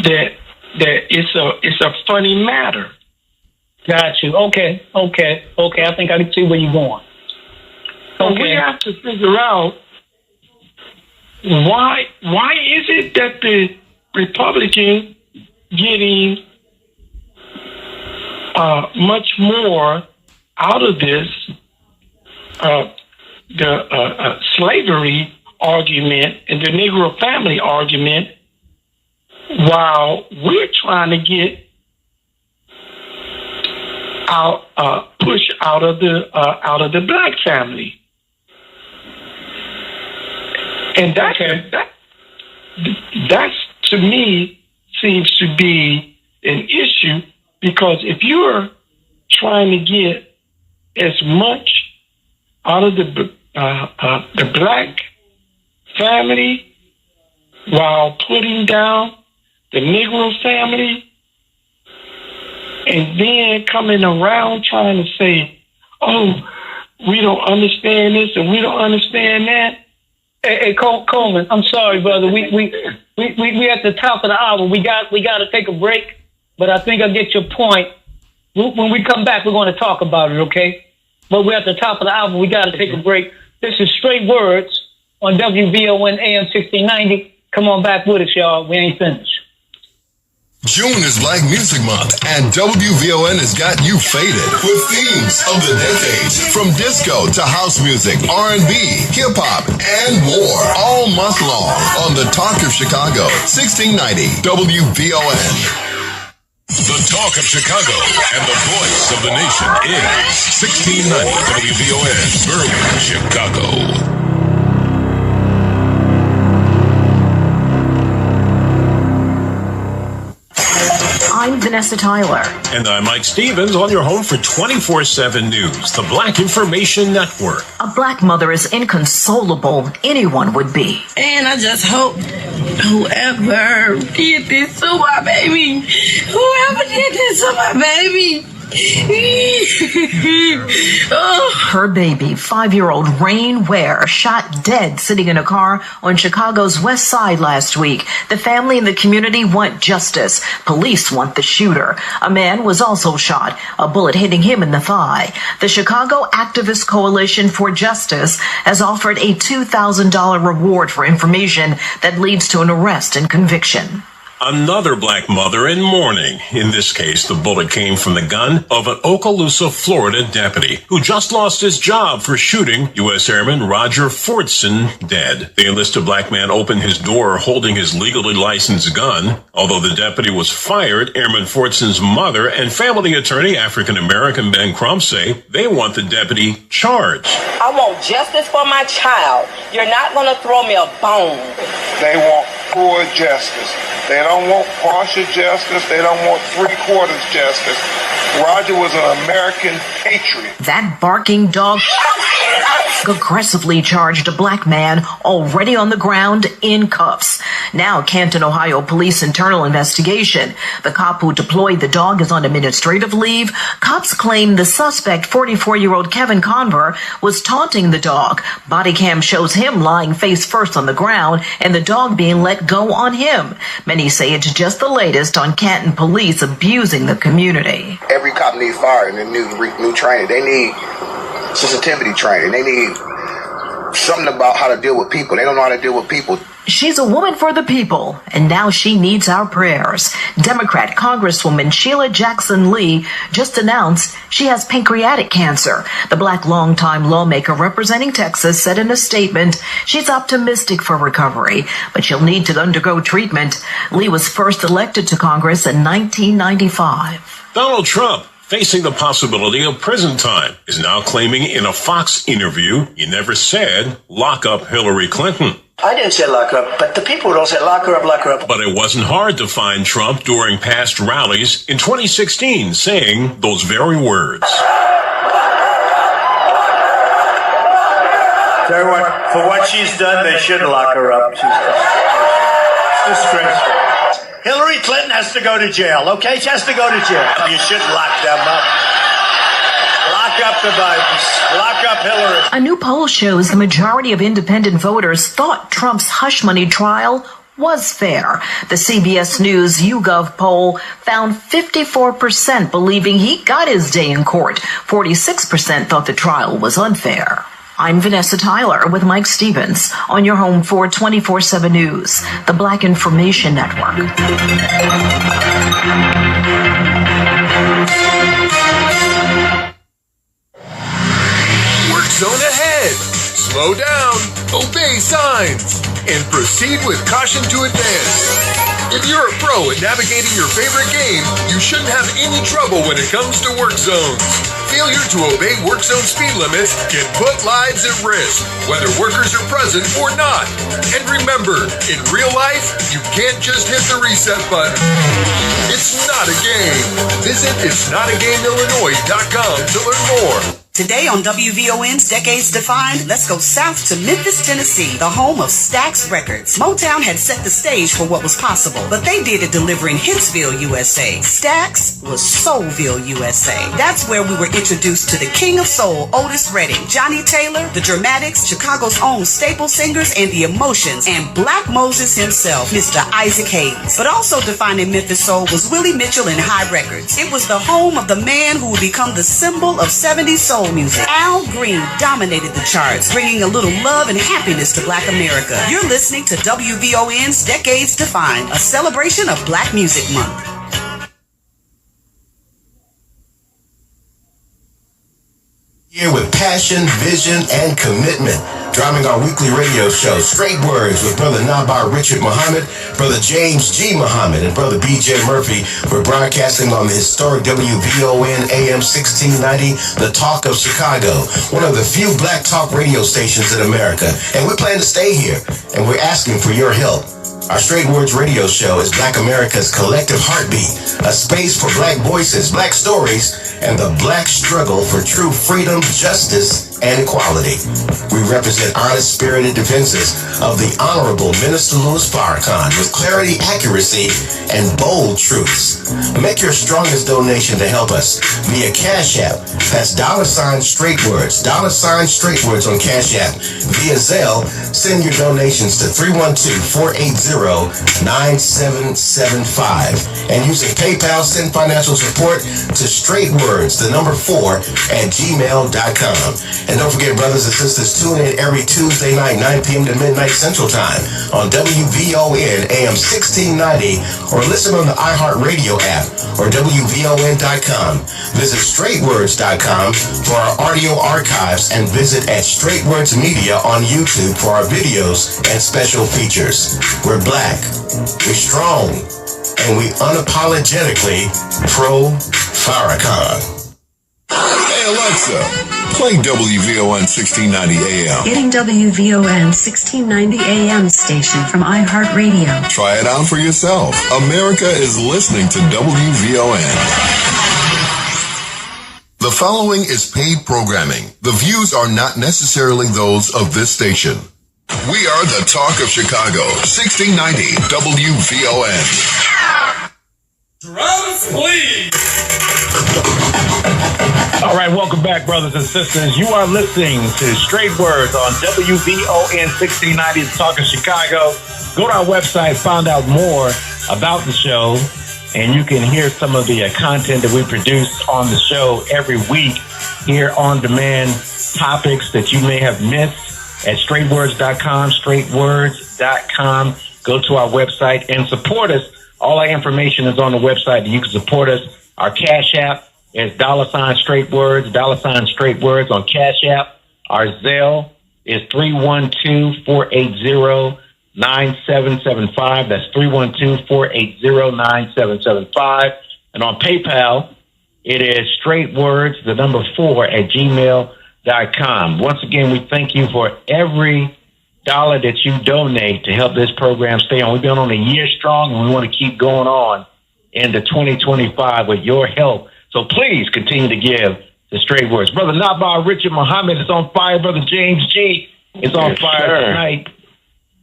that it's a funny matter. Got you. Okay. I think I can see where you're going. So we have to figure out why is it that the Republicans getting much more out of this the slavery argument and the Negro family argument, while we're trying to get push out of the black family, and that's to me seems to be an issue, because if you're trying to get as much out of the black family while putting down the Negro family, and then coming around trying to say, oh, we don't understand this and we don't understand that. Hey, Coleman, I'm sorry, brother. We at the top of the hour. We got to take a break, but I think I get your point. When we come back, we're going to talk about it, okay? But we're at the top of the hour. We got to take a break. This is Straight Words on WVON AM 1690. Come on back with us, y'all. We ain't finished. June is Black Music Month, and WVON has got you faded with themes of the decades, from disco to house music, R&B, hip-hop, and more, all month long on the Talk of Chicago, 1690 WVON. The Talk of Chicago and the voice of the nation is 1690 WVON, Berwyn, Chicago. Vanessa Tyler. And I'm Mike Stevens on your home for 24/7 News, the Black Information Network. A black mother is inconsolable anyone would be. And I just hope whoever did this to my baby, Her baby, 5-year-old Rain Ware, shot dead sitting in a car on Chicago's West Side last week. The family and the community want justice. Police want the shooter. A man was also shot, a bullet hitting him in the thigh. The Chicago Activist Coalition for Justice has offered a $2,000 reward for information that leads to an arrest and conviction. Another black mother in mourning. In this case, the bullet came from the gun of an Okaloosa, Florida deputy who just lost his job for shooting U.S. Airman Roger Fortson dead. The enlisted black man opened his door holding his legally licensed gun. Although the deputy was fired, Airman Fortson's mother and family attorney, African-American Ben Crump, say they want the deputy charged. I want justice for my child. You're not going to throw me a bone. They want full justice. They don't want partial justice. They don't want three-quarters justice. Roger was an American patriot. That barking dog aggressively charged a black man already on the ground in cuffs. Now, Canton, Ohio police internal investigation. The cop who deployed the dog is on administrative leave. Cops claim the suspect, 44-year-old Kevin Conver, was taunting the dog. Body cam shows him lying face first on the ground and the dog being let go on him. Many say it's just the latest on Canton police abusing the community. Every cop needs fire and new training. They need sensitivity training. They need something about how to deal with people. They don't know how to deal with people. She's a woman for the people, and now she needs our prayers. Democrat Congresswoman Sheila Jackson Lee just announced she has pancreatic cancer. The black longtime lawmaker representing Texas said in a statement she's optimistic for recovery, but she'll need to undergo treatment. Lee was first elected to Congress in 1995. Donald Trump, facing the possibility of prison time, is now claiming in a Fox interview he never said lock up Hillary Clinton. I didn't say lock her up, but the people don't say lock her up, lock her up. But it wasn't hard to find Trump during past rallies in 2016 saying those very words. Tell you what, for what she's done, they should lock her up. She's disgraceful. Hillary Clinton has to go to jail, okay? She has to go to jail. You should lock them up. Lock up the Bidens. Lock up Hillary. A new poll shows the majority of independent voters thought Trump's hush money trial was fair. The CBS News YouGov poll found 54% believing he got his day in court. 46% thought the trial was unfair. I'm Vanessa Tyler with Mike Stevens on your home for 24/7 News, the Black Information Network. Work zone ahead. Slow down, obey signs, and proceed with caution to advance. If you're a pro at navigating your favorite game, you shouldn't have any trouble when it comes to work zones. Failure to obey work zone speed limits can put lives at risk, whether workers are present or not. And remember, in real life, you can't just hit the reset button. It's not a game. Visit itsnotagamillinois.com to learn more. Today on WVON's Decades Defined, let's go south to Memphis, Tennessee, the home of Stax Records. Motown had set the stage for what was possible, but they did it delivering Hitsville, USA. Stax was Soulville, USA. That's where we were introduced to the King of Soul, Otis Redding, Johnny Taylor, the Dramatics, Chicago's own staple singers, and the Emotions, and Black Moses himself, Mr. Isaac Hayes. But also defining Memphis Soul was Willie Mitchell and High Records. It was the home of the man who would become the symbol of 70s soul music. Al Green dominated the charts, bringing a little love and happiness to Black America. You're listening to WVON's Decades Defined, a celebration of Black Music Month. Here with passion, vision, and commitment. Driving our weekly radio show, Straight Words, with Brother Nabar Richard Muhammad, Brother James G. Muhammad, and Brother B.J. Murphy. We're broadcasting on the historic WVON AM 1690, The Talk of Chicago, one of the few black talk radio stations in America. And we plan to stay here, and we're asking for your help. Our Straight Words radio show is Black America's collective heartbeat, a space for Black voices, Black stories, and the Black struggle for true freedom, justice, and equality. We represent honest, spirited defenses of the Honorable Minister Louis Farrakhan with clarity, accuracy, and bold truths. Make your strongest donation to help us via Cash App. That's $Straight Words, $Straight Words on Cash App. Via Zelle, send your donations to 312-480-9775. And using PayPal, send financial support to straightwords, 4, @gmail.com. And don't forget, brothers and sisters, tune in every Tuesday night, 9 p.m. to midnight Central Time on WVON AM 1690, or listen on the iHeartRadio app or WVON.com. Visit straightwords.com for our audio archives and visit at Straightwords Media on YouTube for our videos and special features. We're Black, we're strong, and we unapologetically pro-Farrakhan. Hey Alexa, play WVON 1690 AM. Getting WVON 1690 AM station from iHeartRadio. Try it out for yourself. America is listening to WVON. The following is paid programming. The views are not necessarily those of this station. We are the talk of Chicago, 1690 WVON. Drums, please. All right, welcome back, brothers and sisters. You are listening to Straight Words on WVON 1690, the talk of Chicago. Go to our website, find out more about the show, and you can hear some of the content that we produce on the show every week, here on demand topics that you may have missed at straightwords.com, straightwords.com. Go to our website and support us. All our information is on the website. You can support us. Our Cash App is $Straight Words, $Straight Words on Cash App. Our Zelle is 312-480-9775. That's 312-480-9775. And on PayPal, it is straightwords, 4 @gmail.com. Once again, we thank you for every dollar that you donate to help this program stay on. We've been on a year strong, and we want to keep going on into 2025 with your help. So please continue to give the Straight Words. Brother Nabar Richard Muhammad is on fire. Brother James G is on fire tonight.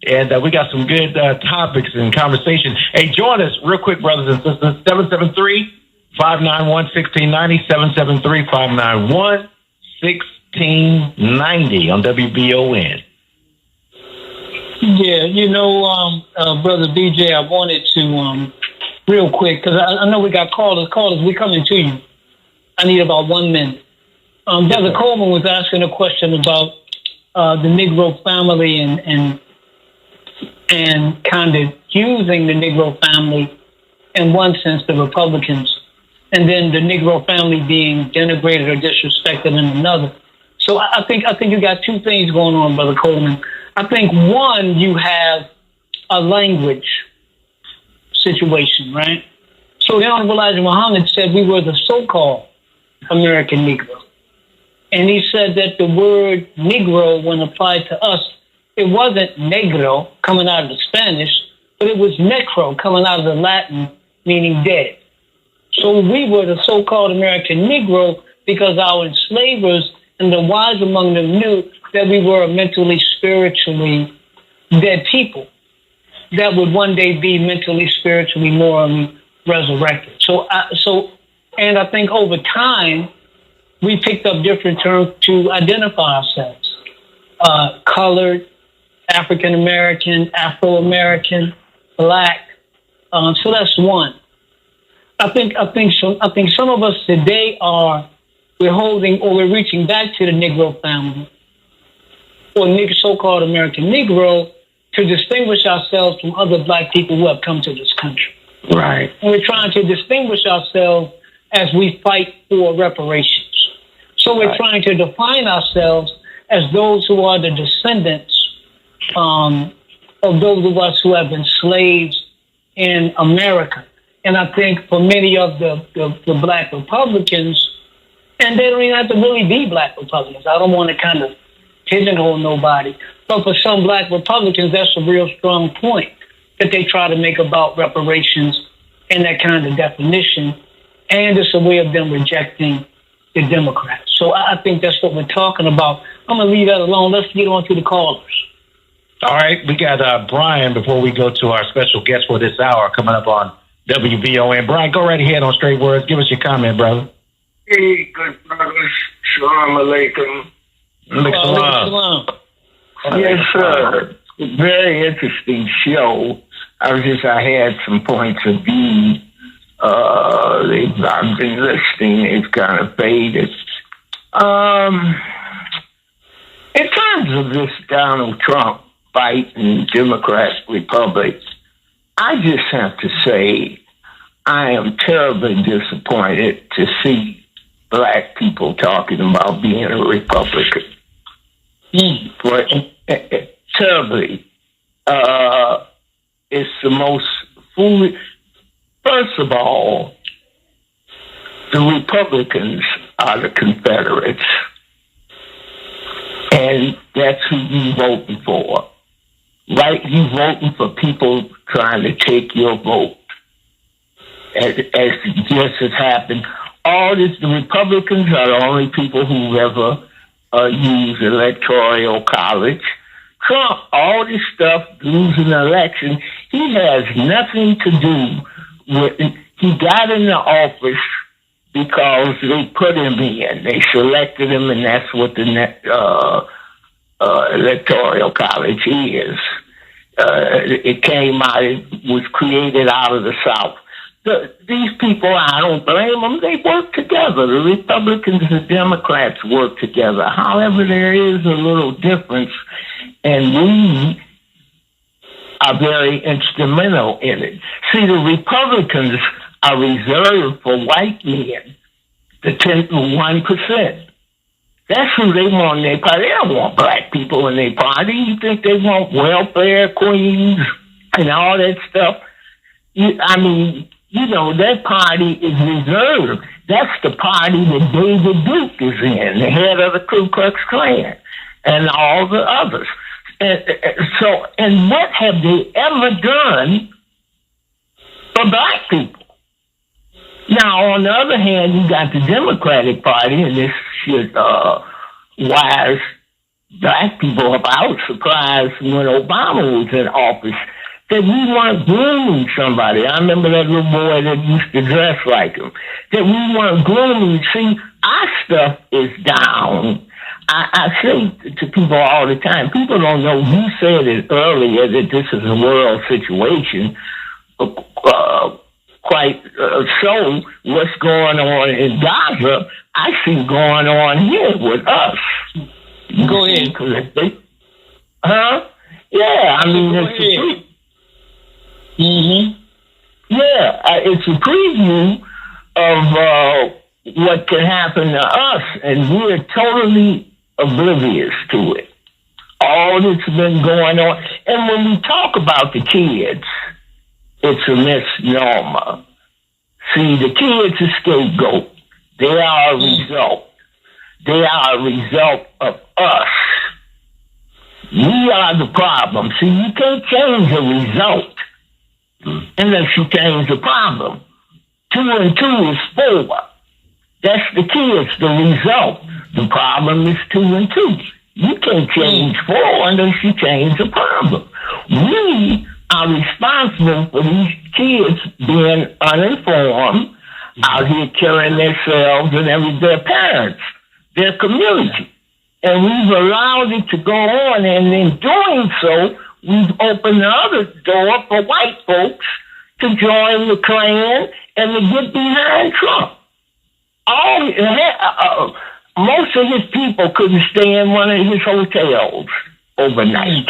And we got some good topics and conversation. Hey, join us real quick, brothers and sisters. 773-591-1690, 773-591-1690 on WBON. Yeah, Brother BJ, I wanted to, real quick, because I know we got callers. Callers, we coming to you. I need about 1 minute. Brother Coleman was asking a question about the Negro family and kind of using the Negro family, in one sense, the Republicans, and then the Negro family being denigrated or disrespected in another. So I think you got two things going on, Brother Coleman. I think, one, you have a language situation, right? So the Honorable Elijah Muhammad said we were the so-called American Negro. And he said that the word Negro, when applied to us, it wasn't negro coming out of the Spanish, but it was necro coming out of the Latin, meaning dead. So we were the so-called American Negro because our enslavers and the wise among them knew that we were a mentally, spiritually dead people that would one day be mentally, spiritually, morally resurrected. And I think over time, we picked up different terms to identify ourselves. Colored, African-American, Afro-American, Black. So that's one. I think some of us today we're reaching back to the Negro family or so-called American Negro to distinguish ourselves from other Black people who have come to this country. Right. And we're trying to distinguish ourselves as we fight for reparations. So we're trying to define ourselves as those who are the descendants of those of us who have been slaves in America. And I think for many of the Black Republicans, and they don't even have to really be Black Republicans. I don't want to kind of pigeonhole nobody. But for some Black Republicans, that's a real strong point. that they try to make about reparations and that kind of definition. And it's a way of them rejecting the Democrats. So I think that's what we're talking about. I'm going to leave that alone. Let's get on to the callers. All right, we got Brian before we go to our special guest for this hour coming up on WVON. Brian, go right ahead on Straight Words. Give us your comment, brother. Hey, good brothers. Shalom alaikum. Salam. Yes, sir. Very interesting show. I had some points of view. I've been listening. It's kind of faded. In terms of this Donald Trump fight in Democrat Republic, I just have to say I am terribly disappointed to see black people talking about being a Republican. But terribly. It's the most foolish. First of all, the Republicans are the Confederates. And that's who you voting for. Right? You voting for people trying to take your vote. As just has happened. The Republicans are the only people who ever use electoral college. Trump, all this stuff, losing an election, he has nothing to do with it. He got in the office because they put him in. They selected him, and that's what the electoral college is. It came out, it was created out of the South. These people, I don't blame them. They work together. The Republicans and Democrats work together. However, there is a little difference, and we are very instrumental in it. See, the Republicans are reserved for white men, the 1%. That's who they want in their party. They don't want black people in their party. You think they want welfare queens and all that stuff? That party is reserved. That's the party that David Duke is in, the head of the Ku Klux Klan, and all the others. And what have they ever done for black people? Now, on the other hand, you got the Democratic Party, and this should wise black people up. I was surprised when Obama was in office that we weren't grooming somebody. I remember that little boy that used to dress like him. That we weren't grooming. See, our stuff is down. I say to people all the time, people don't know, you said it earlier that this is a world situation. Quite so, what's going on in Gaza, I see going on here with us. Go ahead. Yeah, it's a preview of what can happen to us, and we're totally oblivious to it. All that's been going on. And when we talk about the kids, it's a misnomer. See, the kids are scapegoat. They are a result. They are a result of us. We are the problem. See, you can't change a result unless you change the problem. 2 and 2 is 4. That's the kids, the result. The problem is 2 and 2. You can't change 4 unless you change the problem. We are responsible for these kids being uninformed, out here killing themselves and their parents, their community. And we've allowed it to go on, and in doing so, we've opened the other door for white folks to join the Klan and to get behind Trump. Most of his people couldn't stay in one of his hotels overnight.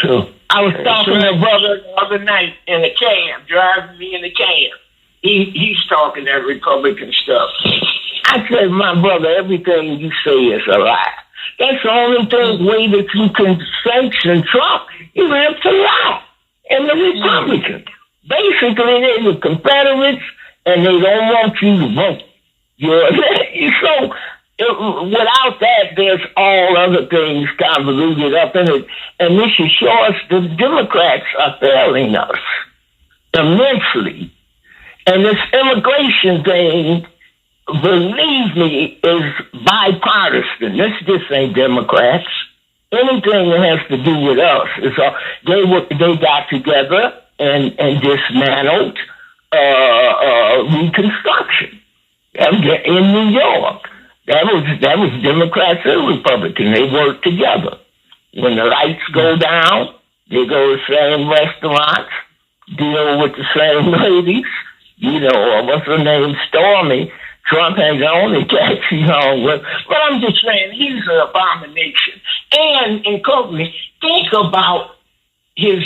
I was talking to a brother the other night in a cab, driving me in a cab. He's talking that Republican stuff. I said, my brother, everything you say is a lie. That's the only way that you can sanction Trump. You have to lie. And the Republicans, basically, they're the Confederates, and they don't want you to vote. So, without that, there's all other things convoluted up in it. And this is sure us the Democrats are failing us. immensely. And this immigration thing, believe me, is bipartisan. This just ain't Democrats. Anything that has to do with us is they got together and dismantled Reconstruction in New York. That was Democrats and Republicans. They worked together. When the lights go down, they go to the same restaurants, deal with the same ladies. You know, what's her name, Stormy. Trump has the only cat he's on with. But I'm just saying, he's an abomination. And Courtney, think about his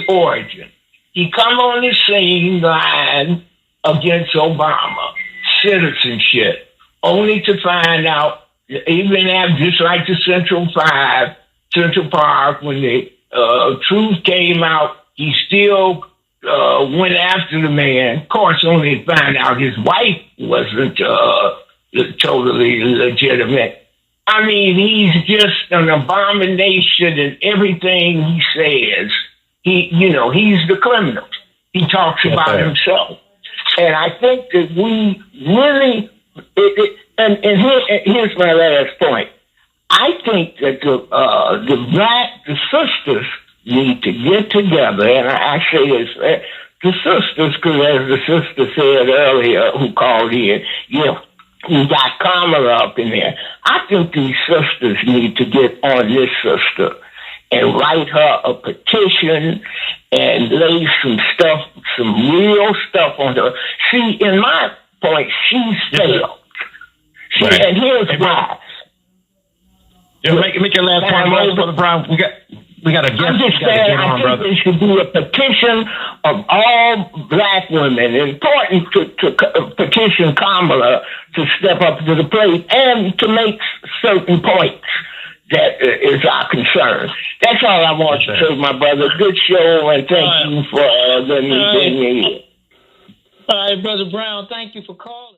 origin. He come on the scene line against Obama, citizenship, only to find out, even after, just like the Central Park, when the truth came out, he still went after the man. Of course, only to find out his wife wasn't totally legitimate. I mean, he's just an abomination in everything he says. He's the criminal. He talks about himself. And I think that we really, here's my last point. I think that the sisters need to get together, and I say this, the sisters, because as the sister said earlier, who called in, we got Kamala up in there. I think these sisters need to get on this sister and write her a petition and lay some real stuff on her. See, in my point, she's failed. Right. And here's why. Make your last point, Brother Brown. We got a guest. I'm just saying, I think there should be a petition of all black women. It's important to petition Kamala to step up to the plate and to make certain points that is our concern. That's all I want to say, my brother. Good show, and thank you for letting me be here. All right, Brother Brown, thank you for calling.